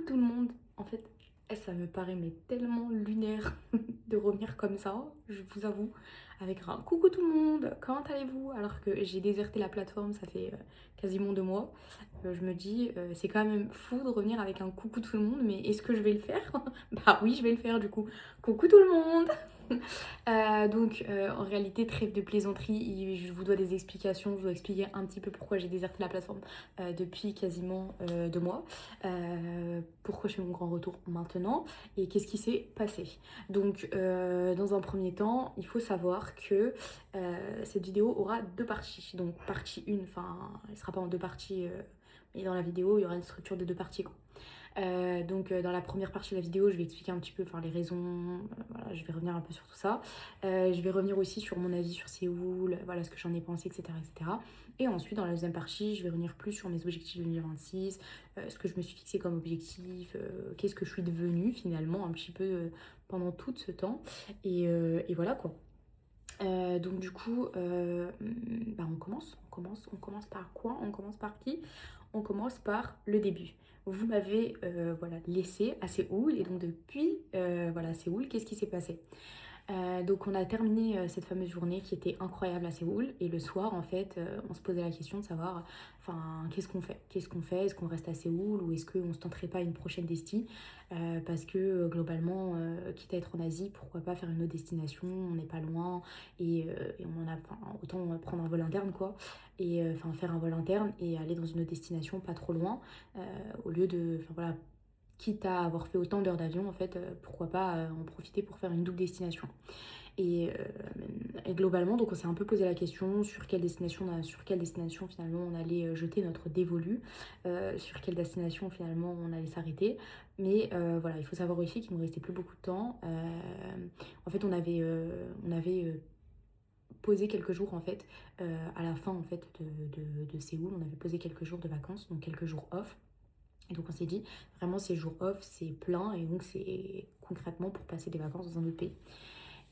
tout le monde. En fait, ça me paraît mais tellement lunaire de revenir comme ça, je vous avoue, avec un coucou tout le monde, comment allez-vous? Alors que j'ai déserté la plateforme, ça fait quasiment 2 mois. Je me dis, c'est quand même fou de revenir avec un coucou tout le monde, mais est-ce que je vais le faire? Bah oui, je vais le faire du coup. Coucou tout le monde! En réalité, trêve de plaisanterie, je vous dois des explications, je dois expliquer un petit peu pourquoi j'ai déserté la plateforme depuis quasiment 2 mois, pourquoi je fais mon grand retour maintenant et qu'est-ce qui s'est passé. Dans un premier temps, il faut savoir que cette vidéo aura deux parties. Donc partie 1, enfin, elle sera pas en deux parties, mais dans la vidéo, il y aura une structure de deux parties, quoi. Dans la première partie de la vidéo, je vais expliquer un petit peu les raisons, voilà, je vais revenir un peu sur tout ça. Je vais revenir aussi sur mon avis sur Séoul, voilà ce que j'en ai pensé, etc., etc. Et ensuite, dans la deuxième partie, je vais revenir plus sur mes objectifs de 2026, ce que je me suis fixé comme objectif, qu'est-ce que je suis devenue finalement un petit peu pendant tout ce temps. Et voilà quoi. On commence par quoi? On commence par qui? On commence par le début. Vous m'avez voilà, laissé à Séoul et donc depuis voilà, Séoul, qu'est-ce qui s'est passé? Donc on a terminé cette fameuse journée qui était incroyable à Séoul et le soir en fait on se posait la question de savoir enfin qu'est-ce qu'on fait? Qu'est-ce qu'on fait? Est-ce qu'on reste à Séoul ou est-ce qu'on se tenterait pas une prochaine destinée? Parce que globalement quitte à être en Asie pourquoi pas faire une autre destination, on n'est pas loin et on en a enfin, autant prendre un vol interne quoi et enfin faire un vol interne et aller dans une autre destination pas trop loin au lieu de enfin voilà quitte à avoir fait autant d'heures d'avion, en fait, pourquoi pas en profiter pour faire une double destination. Et, euh, et globalement, donc on s'est un peu posé la question sur quelle destination finalement on allait jeter notre dévolu, sur quelle destination finalement on allait s'arrêter. Mais voilà, il faut savoir aussi qu'il nous restait plus beaucoup de temps. En fait, on avait posé quelques jours en fait à la fin en fait de Séoul, on avait posé quelques jours de vacances, donc quelques jours off. Et donc on s'est dit, vraiment ces jours off, c'est plein et donc c'est concrètement pour passer des vacances dans un autre pays.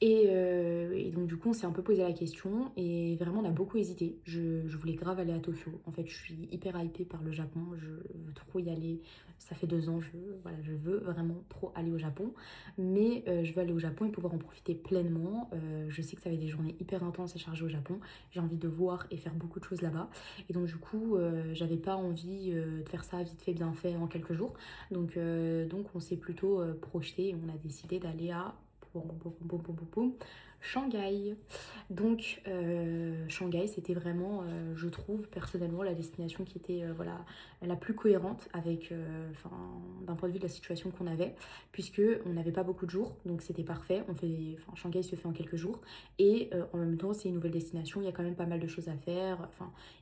Et donc du coup on s'est un peu posé la question et vraiment on a beaucoup hésité. Je voulais grave aller à Tokyo. En fait je suis hyper hypée par le Japon, je veux trop y aller. Ça fait 2 ans, voilà, je veux vraiment trop aller au Japon. Mais je veux aller au Japon et pouvoir en profiter pleinement. Je sais que ça va être des journées hyper intenses et chargées au Japon. J'ai envie de voir et faire beaucoup de choses là-bas. Et donc du coup j'avais pas envie de faire ça vite fait, bien fait en quelques jours. Donc on s'est plutôt projeté et on a décidé d'aller à boum, boum, boum, boum, boum, boum, Shanghai. Shanghai, c'était vraiment, je trouve, personnellement, la destination qui était voilà, la plus cohérente avec, d'un point de vue de la situation qu'on avait, puisque on n'avait pas beaucoup de jours, donc c'était parfait. Shanghai se fait en quelques jours, et en même temps, c'est une nouvelle destination, il y a quand même pas mal de choses à faire.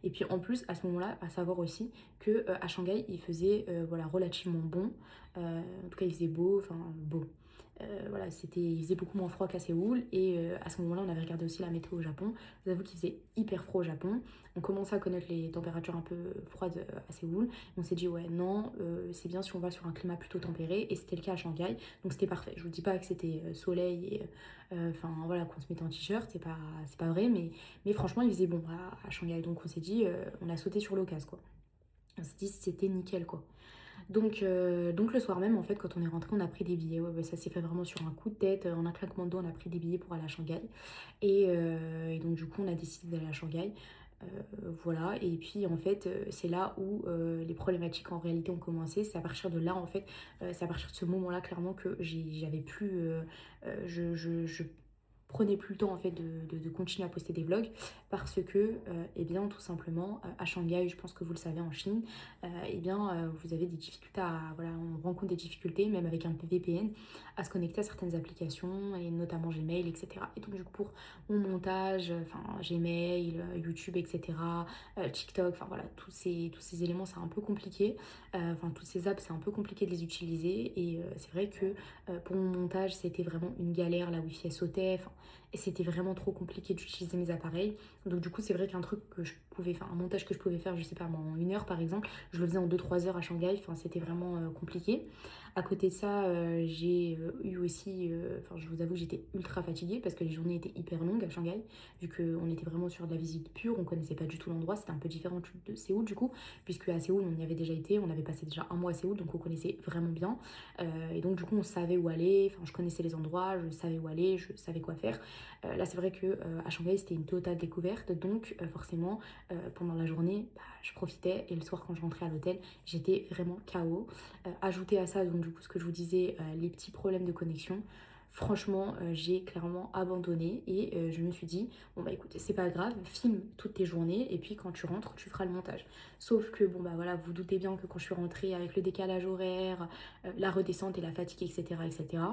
Et puis en plus, à ce moment-là, à savoir aussi que à Shanghai, il faisait voilà, relativement bon. En tout cas, il faisait beau, beau. Voilà, il faisait beaucoup moins froid qu'à Séoul et à ce moment-là on avait regardé aussi la météo au Japon. Je vous avoue qu'il faisait hyper froid au Japon. On commençait à connaître les températures un peu froides à Séoul. On s'est dit ouais non, c'est bien si on va sur un climat plutôt tempéré et c'était le cas à Shanghai. Donc c'était parfait. Je vous dis pas que c'était soleil et voilà qu'on se mettait en t-shirt, c'est pas vrai mais franchement il faisait bon à Shanghai. Donc on s'est dit on a sauté sur l'occasion quoi. On s'est dit c'était nickel quoi. Donc le soir même, en fait, quand on est rentré, on a pris des billets. Ouais, ça s'est fait vraiment sur un coup de tête. En un claquement de doigts, on a pris des billets pour aller à Shanghai. Et donc, du coup, on a décidé d'aller à Shanghai. Voilà. Et puis, en fait, c'est là où les problématiques, en réalité, ont commencé. C'est à partir de là, en fait, c'est à partir de ce moment-là, clairement, que j'avais plus... je prenais plus le temps en fait de continuer à poster des vlogs parce que eh bien tout simplement à Shanghai, je pense que vous le savez en Chine, vous avez des difficultés voilà, on rencontre des difficultés même avec un VPN à se connecter à certaines applications et notamment Gmail, etc. Et donc du coup pour mon montage, Gmail, YouTube, etc., TikTok, enfin voilà, tous ces éléments c'est un peu compliqué, toutes ces apps c'est un peu compliqué de les utiliser et c'est vrai que pour mon montage c'était vraiment une galère, la wifi elle sautait, et c'était vraiment trop compliqué d'utiliser mes appareils. Donc du coup c'est vrai qu'un truc que je pouvais, enfin un montage que je pouvais faire, je sais pas moi, en 1 heure par exemple, je le faisais en 2-3 heures à Shanghai, enfin c'était vraiment compliqué. À côté de ça, j'ai eu aussi, enfin je vous avoue, j'étais ultra fatiguée parce que les journées étaient hyper longues à Shanghai, vu qu'on était vraiment sur de la visite pure, on connaissait pas du tout l'endroit, c'était un peu différent de Séoul du coup, puisque à Séoul on y avait déjà été, on avait passé déjà un mois à Séoul, donc on connaissait vraiment bien. Et donc du coup on savait où aller, enfin je connaissais les endroits, je savais où aller, je savais quoi faire. Là c'est vrai que à Shanghai c'était une totale découverte, donc forcément pendant la journée bah, je profitais et le soir quand je rentrais à l'hôtel j'étais vraiment KO. Ajouté à ça donc du coup ce que je vous disais, les petits problèmes de connexion. Franchement, j'ai clairement abandonné et je me suis dit, bon bah écoute, c'est pas grave, filme toutes tes journées et puis quand tu rentres, tu feras le montage. Sauf que bon bah voilà, vous doutez bien que quand je suis rentrée avec le décalage horaire, la redescente et la fatigue, etc., etc.,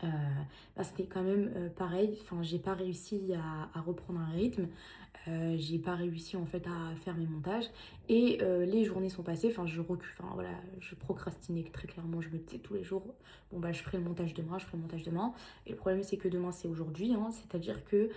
euh, bah, c'était quand même pareil, enfin j'ai pas réussi à reprendre un rythme, j'ai pas réussi en fait à faire mes montages et les journées sont passées, enfin je recule, enfin voilà, je procrastinais très clairement, je me disais tous les jours, bon bah je ferai le montage demain, je ferai le montage demain, et le problème c'est que demain c'est aujourd'hui, hein, c'est-à-dire que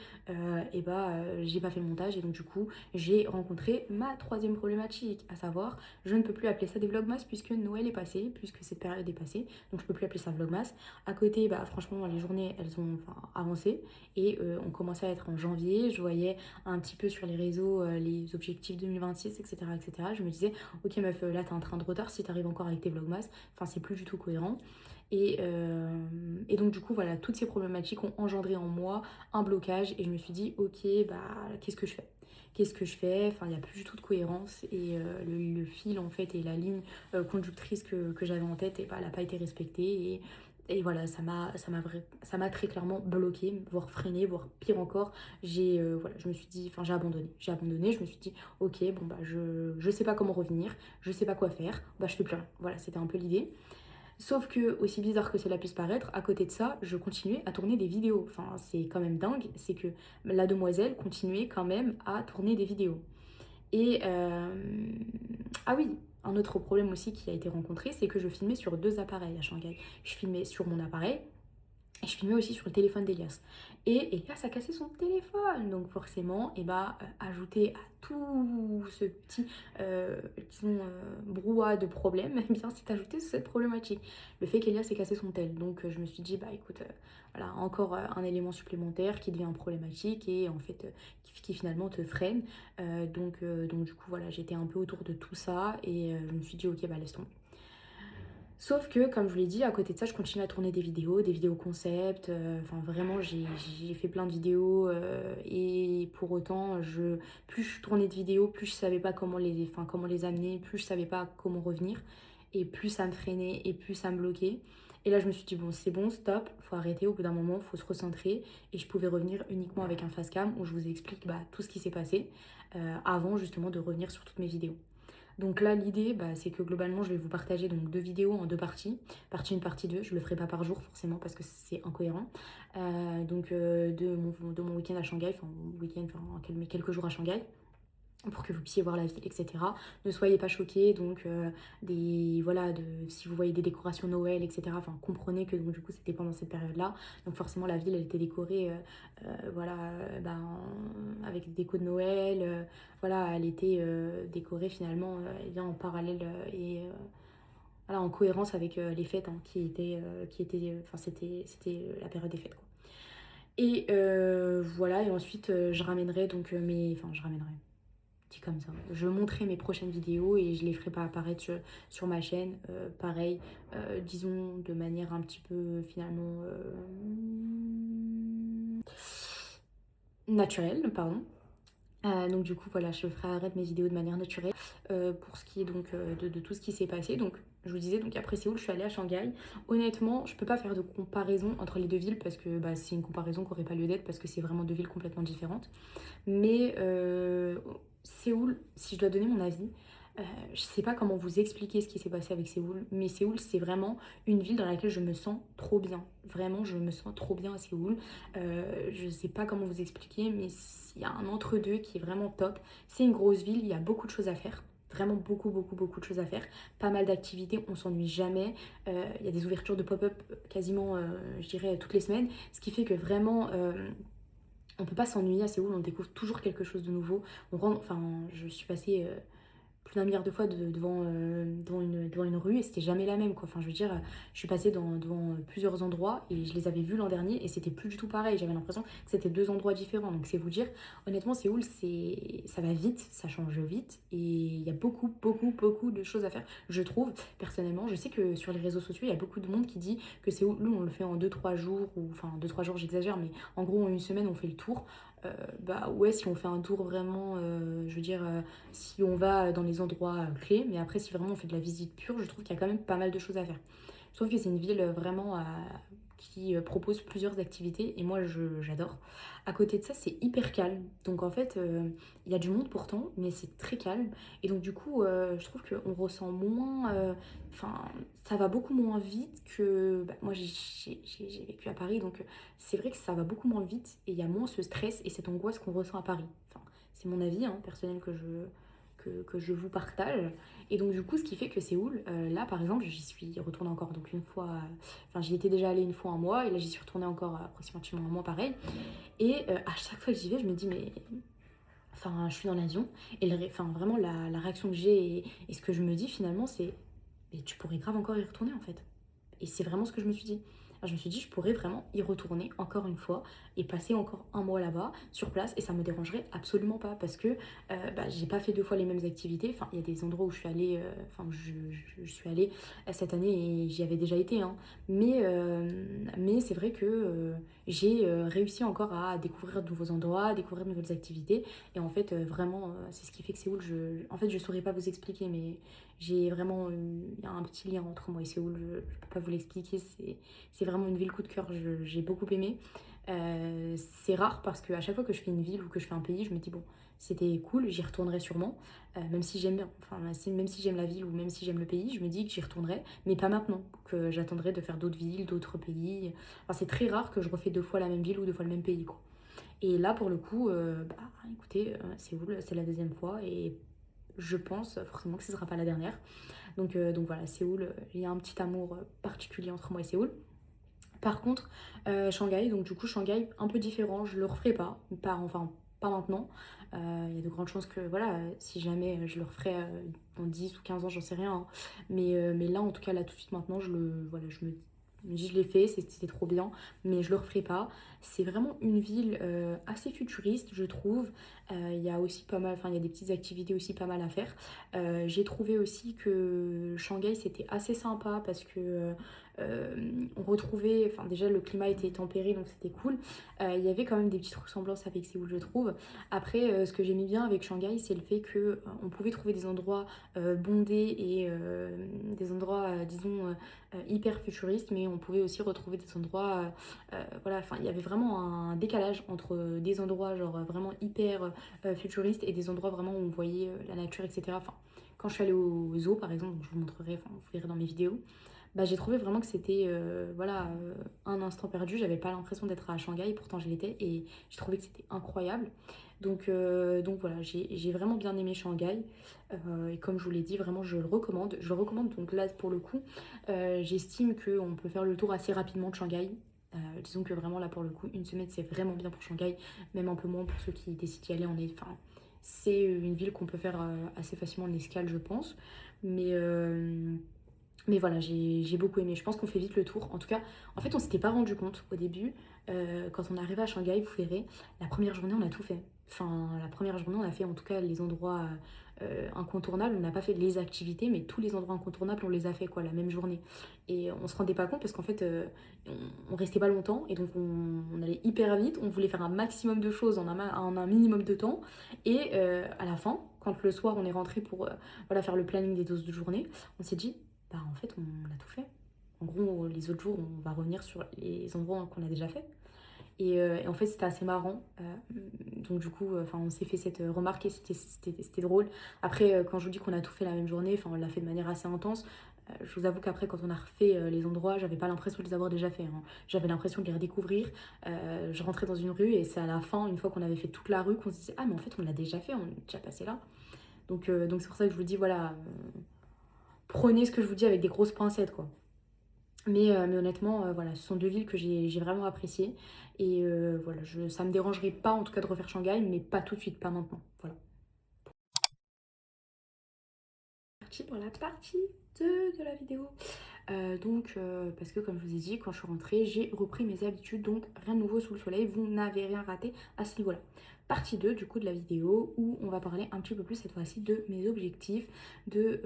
et bah j'ai pas fait le montage et donc du coup j'ai rencontré ma troisième problématique, à savoir je ne peux plus appeler ça des vlogmas puisque Noël est passé, puisque cette période est passée, donc je peux plus appeler ça vlogmas. À côté, bah franchement les journées elles ont enfin, avancé et on commençait à être en janvier, je voyais un petit peu sur les réseaux les objectifs 2026, etc., etc. Je me disais, ok meuf, là t'es en train de retard si t'arrives encore avec tes vlogmas, enfin c'est plus du tout cohérent. Et donc du coup voilà, toutes ces problématiques ont engendré en moi un blocage et je me suis dit, ok bah qu'est-ce que je fais? Qu'est-ce que je fais? Enfin, il n'y a plus du tout de cohérence et le fil en fait et la ligne conductrice que j'avais en tête, et bah, elle n'a pas été respectée et voilà, ça m'a très clairement bloqué, voire freiné, voire pire encore. Voilà, je me suis dit, enfin j'ai abandonné, je me suis dit, ok, bon bah je sais pas comment revenir, je sais pas quoi faire, bah je fais plus rien. Voilà, c'était un peu l'idée. Sauf que, aussi bizarre que cela puisse paraître, à côté de ça, je continuais à tourner des vidéos. Enfin, c'est quand même dingue, c'est que la demoiselle continuait quand même à tourner des vidéos. Et ah oui, un autre problème aussi qui a été rencontré, c'est que je filmais sur 2 appareils à Shanghai. Je filmais sur mon appareil et je filmais aussi sur le téléphone d'Elias. Et Elias a cassé son téléphone. Donc forcément, et bah, ajouté à tout ce petit disons, brouhaha de problèmes, eh bien c'est ajouté cette problématique. Le fait qu'Elias ait cassé son tel. Donc je me suis dit, bah écoute, voilà, encore un élément supplémentaire qui devient problématique et en fait qui finalement te freine. Donc du coup voilà, j'étais un peu autour de tout ça et je me suis dit, ok, bah laisse tomber. Sauf que, comme je vous l'ai dit, à côté de ça, je continue à tourner des vidéos concept. Enfin, vraiment, j'ai fait plein de vidéos. Et pour autant, plus je tournais de vidéos, plus je savais pas comment les amener, plus je savais pas comment revenir. Et plus ça me freinait et plus ça me bloquait. Et là, je me suis dit, bon, c'est bon, stop, faut arrêter. Au bout d'un moment, faut se recentrer. Et je pouvais revenir uniquement avec un face cam où je vous explique bah, tout ce qui s'est passé avant justement de revenir sur toutes mes vidéos. Donc là, l'idée, bah, c'est que globalement, je vais vous partager donc 2 vidéos en 2 parties. Partie 1, partie 2. Je le ferai pas par jour forcément parce que c'est incohérent. De mon week-end à Shanghai, enfin week-end, enfin quelques jours à Shanghai, pour que vous puissiez voir la ville, etc. Ne soyez pas choqués, donc voilà, si vous voyez des décorations Noël, etc. Enfin, comprenez que donc, du coup c'était pendant cette période-là. Donc forcément la ville elle était décorée, voilà, avec des décos de Noël. Voilà, elle était décorée finalement eh bien, en parallèle voilà, en cohérence avec les fêtes hein, enfin c'était la période des fêtes quoi. Et voilà, et ensuite je ramènerai donc enfin je ramènerai dit comme ça. Je montrerai mes prochaines vidéos et je les ferai pas apparaître sur ma chaîne. Pareil, disons de manière un petit peu finalement naturelle, pardon. Donc du coup voilà, je ferai arrêter mes vidéos de manière naturelle pour ce qui est donc de tout ce qui s'est passé. Donc je vous disais, donc après Séoul, je suis allée à Shanghai. Honnêtement, je peux pas faire de comparaison entre les 2 villes parce que bah, c'est une comparaison qui aurait pas lieu d'être parce que c'est vraiment 2 villes complètement différentes. Mais Séoul, si je dois donner mon avis, je sais pas comment vous expliquer ce qui s'est passé avec Séoul, mais Séoul, c'est vraiment une ville dans laquelle je me sens trop bien. Vraiment, je me sens trop bien à Séoul. Je sais pas comment vous expliquer, mais il y a un entre-deux qui est vraiment top. C'est une grosse ville, il y a beaucoup de choses à faire. Vraiment beaucoup, beaucoup, beaucoup de choses à faire. Pas mal d'activités, on s'ennuie jamais. Il y a des ouvertures de pop-up quasiment, je dirais, toutes les semaines. Ce qui fait que vraiment On peut pas s'ennuyer à Séoul, on découvre toujours quelque chose de nouveau. On rentre, enfin, je suis passée plus d'un milliard de fois devant une rue et c'était jamais la même quoi. Enfin, je veux dire, je suis passée devant plusieurs endroits et je les avais vus l'an dernier et c'était plus du tout pareil. J'avais l'impression que c'était deux endroits différents. Donc, c'est vous dire, honnêtement, Séoul, ça va vite, ça change vite et il y a beaucoup, beaucoup, beaucoup de choses à faire. Je trouve, personnellement, je sais que sur les réseaux sociaux, il y a beaucoup de monde qui dit que Séoul, nous, on le fait en deux trois jours, ou enfin, deux trois jours, j'exagère, mais en gros, en une semaine, on fait le tour. Bah ouais, si on fait un tour vraiment, je veux dire, si on va dans les endroits clés, mais après si vraiment on fait de la visite pure, je trouve qu'il y a quand même pas mal de choses à faire. Je trouve que c'est une ville vraiment qui propose plusieurs activités et moi j'adore. À côté de ça, c'est hyper calme. Donc en fait, il y a du monde pourtant, mais c'est très calme. Et donc du coup, je trouve qu'on ressent moins... Enfin, ça va beaucoup moins vite que... Bah, moi j'ai vécu à Paris, donc c'est vrai que ça va beaucoup moins vite et il y a moins ce stress et cette angoisse qu'on ressent à Paris. Enfin, c'est mon avis hein, personnel que je vous partage. Et donc du coup, ce qui fait que Séoul, là par exemple, j'y suis retournée encore donc une fois, enfin j'y étais déjà allée une fois un mois et là j'y suis retournée encore approximativement un mois pareil. Et à chaque fois que j'y vais, je me dis mais, enfin je suis dans l'avion et enfin vraiment la réaction que j'ai et ce que je me dis finalement c'est, mais tu pourrais grave encore y retourner en fait. Et c'est vraiment ce que je me suis dit. Alors, je me suis dit, je pourrais vraiment y retourner encore une fois et passer encore un mois là-bas, sur place, et ça me dérangerait absolument pas parce que bah, j'ai pas fait deux fois les mêmes activités. Enfin, il y a des endroits où je suis allée, enfin, je suis allée cette année et j'y avais déjà été, hein. Mais c'est vrai que j'ai réussi encore à découvrir de nouveaux endroits, à découvrir de nouvelles activités. Et en fait, vraiment, c'est ce qui fait que Séoul, en fait, je saurais pas vous expliquer, mais j'ai vraiment il y a un petit lien entre moi et Séoul, je ne peux pas vous l'expliquer, c'est vraiment une ville coup de cœur, j'ai beaucoup aimé. C'est rare parce qu'à chaque fois que je fais une ville ou que je fais un pays, je me dis bon, c'était cool, j'y retournerai sûrement, même si j'aime bien, enfin, même si j'aime la ville ou même si j'aime le pays, je me dis que j'y retournerai, mais pas maintenant, que j'attendrai de faire d'autres villes, d'autres pays. Enfin, c'est très rare que je refais deux fois la même ville ou deux fois le même pays, quoi. Et là, pour le coup, bah écoutez, Séoul, c'est la deuxième fois et je pense forcément que ce ne sera pas la dernière. Donc voilà, Séoul, il y a un petit amour particulier entre moi et Séoul. Par contre, Shanghai, donc du coup, Shanghai, un peu différent, je le referai pas, enfin, pas maintenant. Il y a de grandes chances que, voilà, si jamais je le referai dans 10 ou 15 ans, j'en sais rien, hein. Mais là, en tout cas, là, tout de suite, maintenant, voilà, je me dis, je l'ai fait, c'était trop bien, mais je le referai pas. C'est vraiment une ville assez futuriste, je trouve. Il y a aussi pas mal, enfin, il y a des petites activités aussi pas mal à faire. J'ai trouvé aussi que Shanghai, c'était assez sympa parce que on retrouvait, enfin déjà le climat était tempéré donc c'était cool. Il y avait quand même des petites ressemblances avec Séoul je trouve. Après ce que j'aimais bien avec Shanghai c'est le fait que on pouvait trouver des endroits bondés et des endroits disons hyper futuristes mais on pouvait aussi retrouver des endroits voilà, enfin il y avait vraiment un décalage entre des endroits genre vraiment hyper futuristes et des endroits vraiment où on voyait la nature etc. Enfin quand je suis allée au zoo par exemple, donc je vous montrerai, enfin vous verrez dans mes vidéos, bah, j'ai trouvé vraiment que c'était voilà, un instant perdu. J'avais pas l'impression d'être à Shanghai, pourtant je l'étais et j'ai trouvé que c'était incroyable. Donc voilà, j'ai vraiment bien aimé Shanghai. Et comme je vous l'ai dit, vraiment je le recommande. Je le recommande donc là pour le coup, j'estime qu'on peut faire le tour assez rapidement de Shanghai. Disons que vraiment là pour le coup, une semaine c'est vraiment bien pour Shanghai, même un peu moins pour ceux qui décident d'y aller. Enfin, c'est une ville qu'on peut faire assez facilement en escale, je pense. Mais, euh, mais voilà, j'ai beaucoup aimé. Je pense qu'on fait vite le tour. En tout cas, en fait, on s'était pas rendu compte au début. Quand on arrivait à Shanghai, vous verrez, la première journée, on a tout fait. Enfin, la première journée, on a fait en tout cas les endroits incontournables. On n'a pas fait les activités, mais tous les endroits incontournables, on les a fait quoi, la même journée. Et on se rendait pas compte parce qu'en fait, on restait pas longtemps et donc on allait hyper vite. On voulait faire un maximum de choses en un minimum de temps. Et à la fin, quand le soir, on est rentré pour voilà, faire le planning des 12 journées, on s'est dit bah en fait on a tout fait. En gros, les autres jours, on va revenir sur les endroits qu'on a déjà fait. Et en fait, c'était assez marrant. Donc du coup, enfin, on s'est fait cette remarque et c'était drôle. Après, quand je vous dis qu'on a tout fait la même journée, enfin, on l'a fait de manière assez intense. Je vous avoue qu'après, quand on a refait les endroits, j'avais pas l'impression de les avoir déjà fait, hein. J'avais l'impression de les redécouvrir. Je rentrais dans une rue et c'est à la fin, une fois qu'on avait fait toute la rue, qu'on se disait ah mais en fait on l'a déjà fait, on est déjà passé là. Donc c'est pour ça que je vous dis voilà, prenez ce que je vous dis avec des grosses pincettes quoi. Mais honnêtement, voilà, ce sont deux villes que j'ai vraiment appréciées. Et voilà, ça me dérangerait pas en tout cas de refaire Shanghai, mais pas tout de suite, pas maintenant. Voilà. Parti pour la partie 2 de la vidéo. Parce que comme je vous ai dit, quand je suis rentrée, j'ai repris mes habitudes, donc rien de nouveau sous le soleil, vous n'avez rien raté à ce niveau-là. Partie 2 du coup de la vidéo où on va parler un petit peu plus cette fois-ci de mes objectifs, de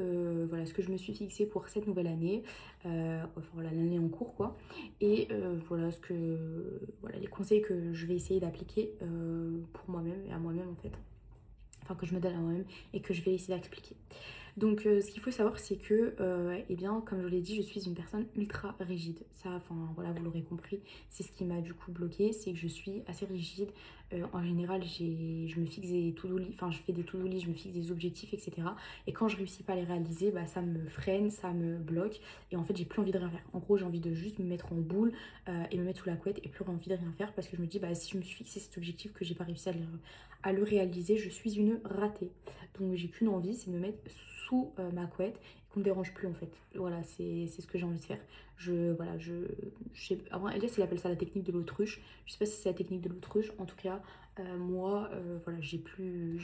voilà, ce que je me suis fixé pour cette nouvelle année, enfin voilà, l'année en cours quoi, et voilà, voilà, les conseils que je vais essayer d'appliquer pour moi-même et à moi-même en fait, enfin que je me donne à moi-même et que je vais essayer d'expliquer. Donc ce qu'il faut savoir c'est que, eh bien comme je l'ai dit, je suis une personne ultra rigide. Ça, enfin voilà, vous l'aurez compris, c'est ce qui m'a du coup bloqué, c'est que je suis assez rigide. En général, je me fixe des to-do list, enfin je fais des to-do list, je me fixe des objectifs, etc. Et quand je réussis pas à les réaliser, bah, ça me freine, ça me bloque. Et en fait, j'ai plus envie de rien faire. En gros, j'ai envie de juste me mettre en boule et me mettre sous la couette et plus envie de rien faire parce que je me dis, bah si je me suis fixé cet objectif que j'ai pas réussi à le réaliser, je suis une ratée. Donc j'ai qu'une envie, c'est de me mettre sous ma couette et qu'on me dérange plus en fait. Voilà, c'est ce que j'ai envie de faire. Voilà, avant Elias il appelle ça la technique de l'autruche. Je sais pas si c'est la technique de l'autruche. En tout cas, moi, voilà, j'ai plus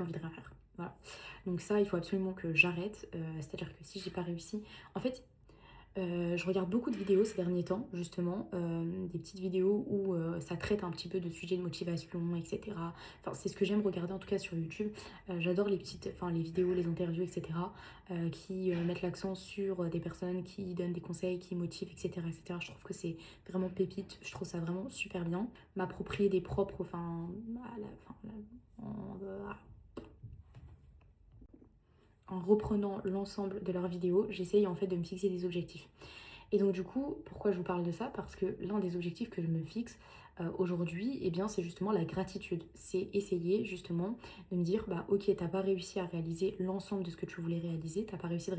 envie de rien faire. Voilà. Donc ça, il faut absolument que j'arrête. C'est-à-dire que si j'ai pas réussi, en fait, je regarde beaucoup de vidéos ces derniers temps, justement, des petites vidéos où ça traite un petit peu de sujets de motivation, etc. Enfin, c'est ce que j'aime regarder en tout cas sur YouTube. J'adore les vidéos, les interviews, etc. Qui mettent l'accent sur des personnes qui donnent des conseils, qui motivent, etc., etc. Je trouve que c'est vraiment pépite. Je trouve ça vraiment super bien. M'approprier des propres, enfin, en reprenant l'ensemble de leurs vidéos, j'essaye en fait de me fixer des objectifs. Et donc du coup, pourquoi je vous parle de ça? Parce que l'un des objectifs que je me fixe aujourd'hui, eh bien, c'est justement la gratitude. C'est essayer justement de me dire, bah ok, t'as pas réussi à réaliser l'ensemble de ce que tu voulais réaliser, t'as pas réussi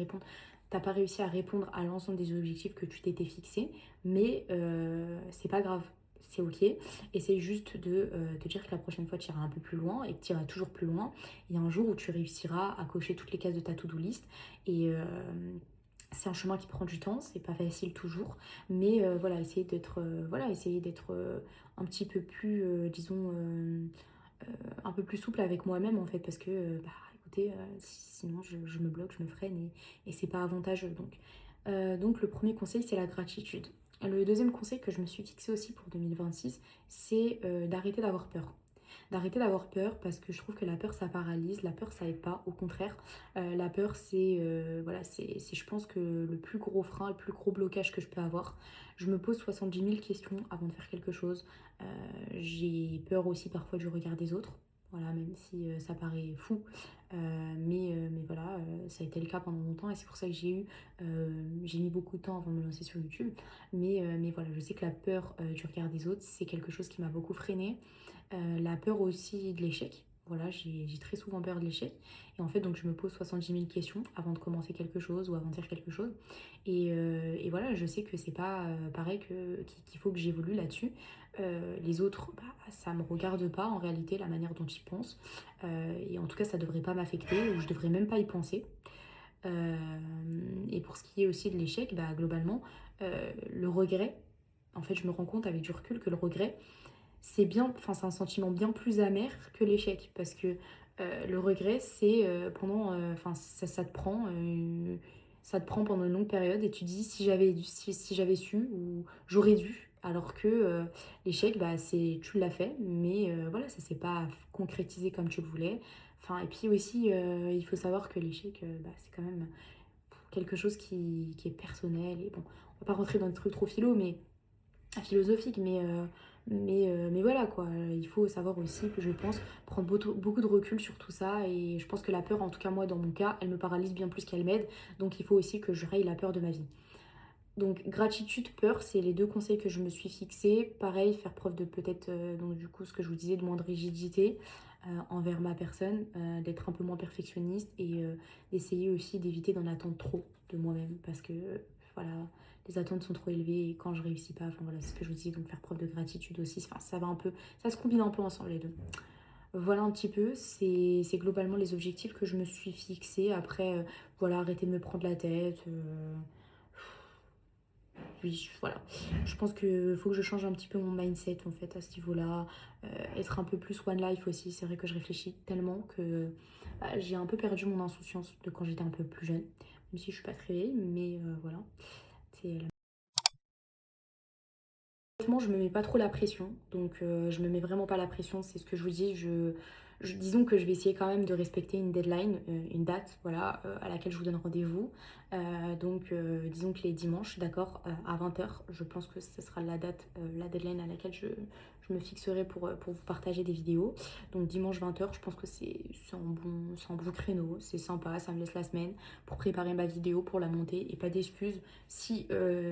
à répondre à l'ensemble des objectifs que tu t'étais fixé, mais c'est pas grave. C'est ok, essaye juste de te dire que la prochaine fois tu iras un peu plus loin et que tu iras toujours plus loin. Il y a un jour où tu réussiras à cocher toutes les cases de ta to-do list et, c'est un chemin qui prend du temps, c'est pas facile toujours, mais voilà, essayer d'être un petit peu plus, disons, un peu plus souple avec moi-même en fait, parce que, bah, écoutez, sinon je me bloque, je me freine et c'est pas avantageux. Donc le premier conseil, c'est la gratitude. Le deuxième conseil que je me suis fixé aussi pour 2026, c'est d'arrêter d'avoir peur. D'arrêter d'avoir peur parce que je trouve que la peur ça paralyse, la peur ça aide pas, au contraire. La peur c'est voilà, c'est je pense que le plus gros frein, le plus gros blocage que je peux avoir. Je me pose 70 000 questions avant de faire quelque chose. J'ai peur aussi parfois du regard des autres. Voilà, même si ça paraît fou, mais voilà, ça a été le cas pendant longtemps et c'est pour ça que j'ai mis beaucoup de temps avant de me lancer sur YouTube. Mais voilà, je sais que la peur du regard des autres, c'est quelque chose qui m'a beaucoup freinée. La peur aussi de l'échec. Voilà, j'ai très souvent peur de l'échec. Et en fait, donc je me pose 70 000 questions avant de commencer quelque chose ou avant de faire quelque chose. Et voilà, je sais que c'est pas pareil qu'il faut que j'évolue là-dessus. Les autres, bah, ça me regarde pas en réalité la manière dont ils pensent. Et en tout cas, ça devrait pas m'affecter ou je devrais même pas y penser. Euh, et pour ce qui est aussi de l'échec, bah, globalement, le regret, en fait, je me rends compte avec du recul que le regret, c'est bien, enfin c'est un sentiment bien plus amer que l'échec parce que le regret c'est enfin ça te prend pendant une longue période et tu dis si j'avais su ou j'aurais dû alors que l'échec bah c'est tu l'as fait mais voilà ça s'est pas concrétisé comme tu le voulais. Enfin et puis aussi il faut savoir que l'échec bah, c'est quand même quelque chose qui est personnel et bon on va pas rentrer dans des trucs trop philosophique, mais voilà quoi. Il faut savoir aussi que je pense prendre beaucoup de recul sur tout ça et je pense que la peur, en tout cas moi dans mon cas, elle me paralyse bien plus qu'elle m'aide. Donc il faut aussi que je raye la peur de ma vie. Donc gratitude, peur, c'est les deux conseils que je me suis fixés. Pareil, faire preuve de peut-être, donc du coup ce que je vous disais, de moins de rigidité envers ma personne, d'être un peu moins perfectionniste et d'essayer aussi d'éviter d'en attendre trop de moi-même parce que voilà, les attentes sont trop élevées et quand je réussis pas, enfin voilà, c'est ce que je vous disais, donc faire preuve de gratitude aussi, enfin ça va un peu, ça se combine un peu ensemble les deux. Voilà un petit peu, c'est globalement les objectifs que je me suis fixés. Après, voilà, arrêter de me prendre la tête. oui, voilà. Je pense qu'il faut que je change un petit peu mon mindset en fait à ce niveau-là. Être un peu plus one life aussi. C'est vrai que je réfléchis tellement que j'ai un peu perdu mon insouciance de quand j'étais un peu plus jeune. Même si je suis pas très vieille, mais voilà. C'est honnêtement, je me mets pas trop la pression, donc je me mets vraiment pas la pression, c'est ce que je vous dis. Disons que je vais essayer quand même de respecter une deadline, une date, voilà, à laquelle je vous donne rendez-vous. Donc disons que les dimanches, d'accord, à 20 h, je pense que ce sera la date, la deadline à laquelle je me fixerai pour vous partager des vidéos. Donc dimanche 20 h, je pense que c'est un bon créneau, c'est sympa, ça me laisse la semaine pour préparer ma vidéo, pour la monter et pas d'excuses. Si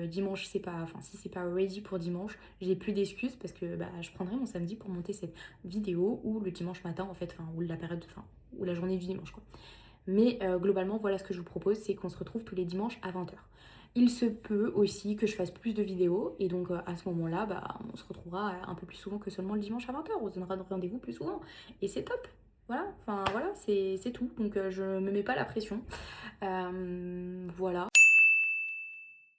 dimanche c'est pas, enfin si c'est pas ready pour dimanche, j'ai plus d'excuses parce que bah, je prendrai mon samedi pour monter cette vidéo ou le dimanche matin en fait, enfin ou la période, enfin ou la journée du dimanche quoi. Mais globalement voilà ce que je vous propose, c'est qu'on se retrouve tous les dimanches à 20 h. Il se peut aussi que je fasse plus de vidéos et donc à ce moment-là, bah, on se retrouvera un peu plus souvent que seulement le dimanche à 20 h. On se donnera rendez-vous plus souvent et c'est top. Voilà, enfin voilà, c'est tout. Donc je me mets pas la pression. Voilà.